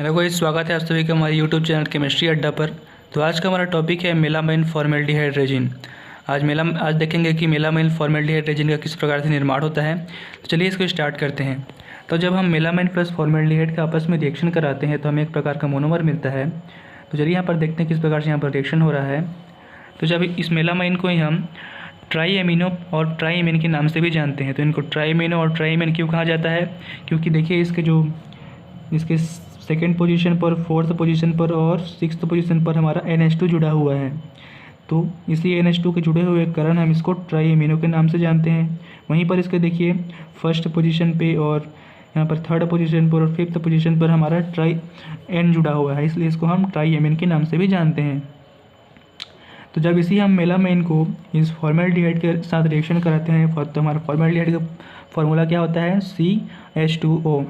Hello guys, स्वागत है आप सभी का हमारे यूट्यूब चैनल केमिस्ट्री अड्डा पर। तो आज का हमारा टॉपिक है मेलामाइन फॉर्मेल्डिहाइड रेजिन। आज देखेंगे कि मेलामाइन फॉर्मेल्डिहाइड रेजिन का किस प्रकार से निर्माण होता है। तो चलिए इसको स्टार्ट करते हैं। तो जब हम मेलामाइन प्लस फॉर्मेल्डिहाइड का आपस में रिएक्शन कराते हैं तो हमें एक प्रकार का मोनोमर मिलता है। तो चलिए यहाँ पर देखते हैं किस प्रकार से यहाँ पर रिएक्शन हो रहा है। तो जब इस मेलामाइन को ही हम ट्राई एमिनो और ट्राई एमिन के नाम से भी जानते हैं। तो इनको ट्राई एमिनो और ट्राई एमिन क्यों कहा जाता है? क्योंकि देखिए इसके सेकेंड पोजीशन पर, फोर्थ पोजीशन पर और सिक्स्थ पोजीशन पर हमारा NH2 जुड़ा हुआ है। तो इसी NH2 के जुड़े हुए कारण हम इसको ट्राई एमिनो के नाम से जानते हैं। वहीं पर इसके देखिए फर्स्ट पोजीशन पे और यहाँ पर थर्ड पोजीशन पर और फिफ्थ पोजीशन पर हमारा ट्राई एन जुड़ा हुआ है, इसलिए इसको हम ट्राई एमिन के नाम से भी जानते हैं। तो जब इसी हम मेलामाइन को इस फॉर्मेल्डिहाइड के साथ रिएक्शन कराते हैं तो हमारा फॉर्मेल्डिहाइड का फॉर्मूला क्या होता है? CH2O,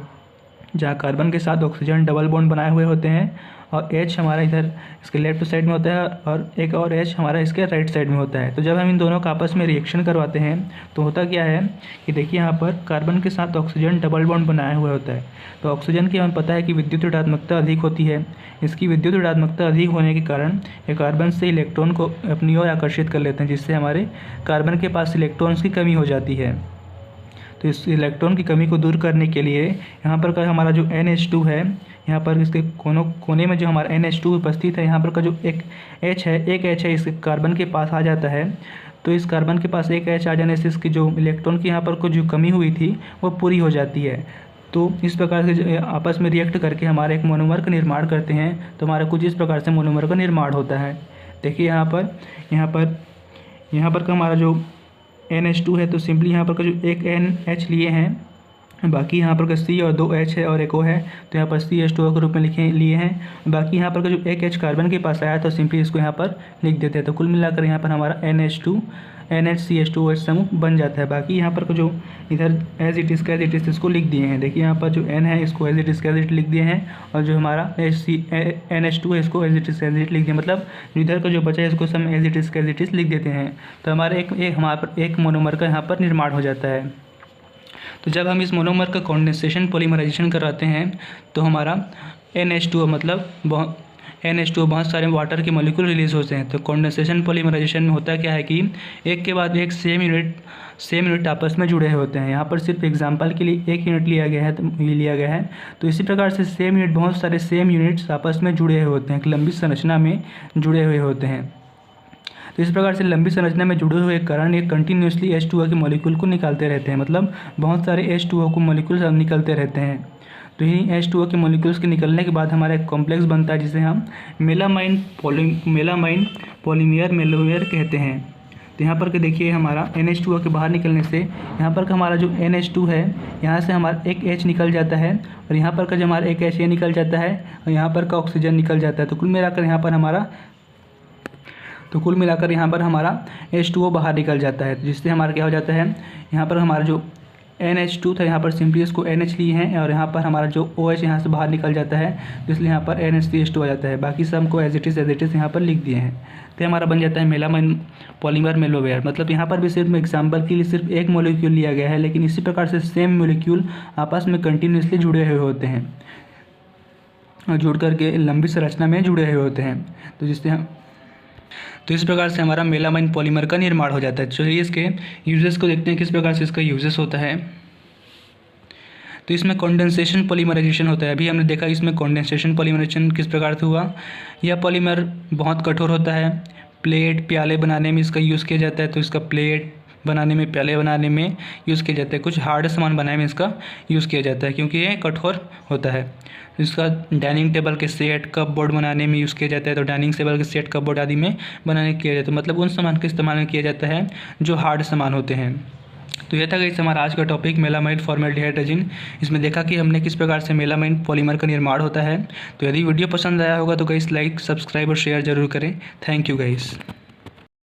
जहाँ कार्बन के साथ ऑक्सीजन डबल बॉन्ड बनाए हुए होते हैं और H हमारा इधर इसके लेफ्ट साइड में होता है और एक और H हमारा इसके राइट साइड में होता है। तो जब हम इन दोनों का आपस में रिएक्शन करवाते हैं तो होता क्या है कि देखिए यहाँ पर कार्बन के साथ ऑक्सीजन डबल बॉन्ड बनाया हुआ होता है। तो ऑक्सीजन की हमें पता है कि विद्युत ऋणात्मकता अधिक होती है। इसकी विद्युत ऋणात्मकता अधिक होने के कारण ये कार्बन से इलेक्ट्रॉन को अपनी ओर आकर्षित कर लेते हैं, जिससे हमारे कार्बन के पास इलेक्ट्रॉन्स की कमी हो जाती है। तो इस इलेक्ट्रॉन की कमी को दूर करने के लिए यहाँ पर का हमारा जो NH2 है, यहाँ पर इसके कोने में जो हमारा NH2 उपस्थित है, यहाँ पर का जो एक H है इसके कार्बन के पास आ जाता है। तो इस कार्बन के पास एक H आ जाने से इसकी जो इलेक्ट्रॉन की यहाँ पर को जो कमी हुई थी वो पूरी हो जाती है। तो इस प्रकार से आपस में रिएक्ट करके हमारे एक मोनोमर का निर्माण करते हैं। तो हमारा कुछ इस प्रकार से मोनोमर का निर्माण होता है। देखिए यहाँ पर का हमारा जो NH2 है, तो सिंपली यहाँ पर का जो एक NH लिए हैं, बाकी यहाँ पर का C और 2 H है और एक O है, तो यहाँ पर CH2O के रूप में लिए हैं। बाकी यहाँ पर का जो एक H कार्बन के पास आया तो सिंपली इसको यहाँ पर लिख देते हैं। तो कुल मिलाकर यहाँ पर हमारा NH2 NHCH2OH समूह बन जाता है। बाकी यहाँ पर का जो इधर एज इट इज़ इसको लिख दिए हैं। देखिए यहाँ पर जो N है इसको एज इट इज़ लिख दिए हैं और जो हमारा NH2 है इसको एज इट इज़ लिख दिया। मतलब इधर का जो बचा है इसको हम एज इट इज़ लिख देते हैं। तो हमारे एक मोनोमर का यहाँ पर निर्माण हो जाता है। तो जब हम इस मोनोमर का कॉन्डेंसेशन पॉलीमराइजेशन कराते हैं तो हमारा NH2 मतलब बहुत सारे वाटर के मॉलिक्यूल रिलीज होते हैं। तो कॉन्डेंसेशन पॉलीमराइजेशन में होता क्या है कि एक के बाद एक सेम यूनिट आपस में जुड़े होते हैं। यहाँ पर सिर्फ एग्जांपल के लिए एक यूनिट लिया गया है। तो इसी प्रकार से बहुत सारे सेम यूनिट्स आपस में जुड़े हुए होते हैं, एक लंबी संरचना में जुड़े हुए होते हैं। तो इस प्रकार से लंबी संरचना में जुड़े हुए कारण ये कंटिन्यूसली H2O के मॉलिक्यूल को निकालते रहते हैं। मतलब बहुत सारे H2O को मॉलिक्यूल्स निकलते रहते हैं। तो यही H2O के मॉलिक्यूल्स के निकलने के बाद हमारा एक कॉम्प्लेक्स बनता है जिसे हम मेलामाइन पॉलीमर मेलोवेयर कहते हैं। तो यहाँ पर के देखिए हमारा NH2O के बाहर निकलने से यहाँ पर का हमारा जो NH2 है, यहाँ से हमारा एक H निकल जाता है और यहाँ पर का जो हमारा एक H ये निकल जाता है और यहाँ पर का ऑक्सीजन निकल जाता है। तो कुल मिलाकर यहाँ पर हमारा H2O बाहर निकल जाता है, जिससे हमारा क्या हो जाता है, यहाँ पर हमारा जो NH2 था यहाँ पर सिंपली इसको NH लिए हैं और यहाँ पर हमारा जो OH यहाँ से बाहर निकल जाता है, इसलिए यहाँ पर NHCH2 आ जाता है। बाकी सब को एज इट इज़ यहाँ पर लिख दिए हैं। तो हमारा बन जाता है मेलामाइन पॉलीमर मेलोवेयर। मतलब यहाँ पर भी सिर्फ एग्जाम्पल के लिए सिर्फ एक मॉलिक्यूल लिया गया है, लेकिन इसी प्रकार से सेम मॉलिक्यूल आपस में कंटिन्यूसली जुड़े हुए होते हैं और जुड़ करके लंबी संरचना में जुड़े हुए होते हैं। तो इस प्रकार से हमारा मेलामाइन पॉलीमर का निर्माण हो जाता है। चलिए इसके यूजेस को देखते हैं किस प्रकार से इसका यूजेस होता है। तो इसमें कंडेंसेशन पॉलीमराइजेशन होता है। अभी हमने देखा इसमें कंडेंसेशन पॉलीमराइजेशन किस प्रकार से हुआ। यह पॉलीमर बहुत कठोर होता है। प्लेट प्याले बनाने में इसका यूज़ किया जाता है। तो इसका प्लेट बनाने में, प्याले बनाने में यूज़ किया जाता है। कुछ हार्ड सामान बनाने में इसका यूज़ किया जाता है क्योंकि ये कठोर होता है। इसका डाइनिंग टेबल के सेट, कप बोर्ड बनाने में यूज़ किया जाता है। तो डाइनिंग टेबल के सेट, कप बोर्ड आदि में बनाने किया जाता है। मतलब उन सामान का इस्तेमाल में किया जाता है जो हार्ड सामान होते हैं। तो यह था गाइस हमारा आज का टॉपिक मेलामाइन फॉर्मेल्डिहाइड रेजिन। इसमें देखा कि हमने किस प्रकार से मेलामाइन पॉलीमर का निर्माण होता है। तो यदि वीडियो पसंद आया होगा तो गाइस लाइक, सब्सक्राइब और शेयर जरूर करें। Thank you guys.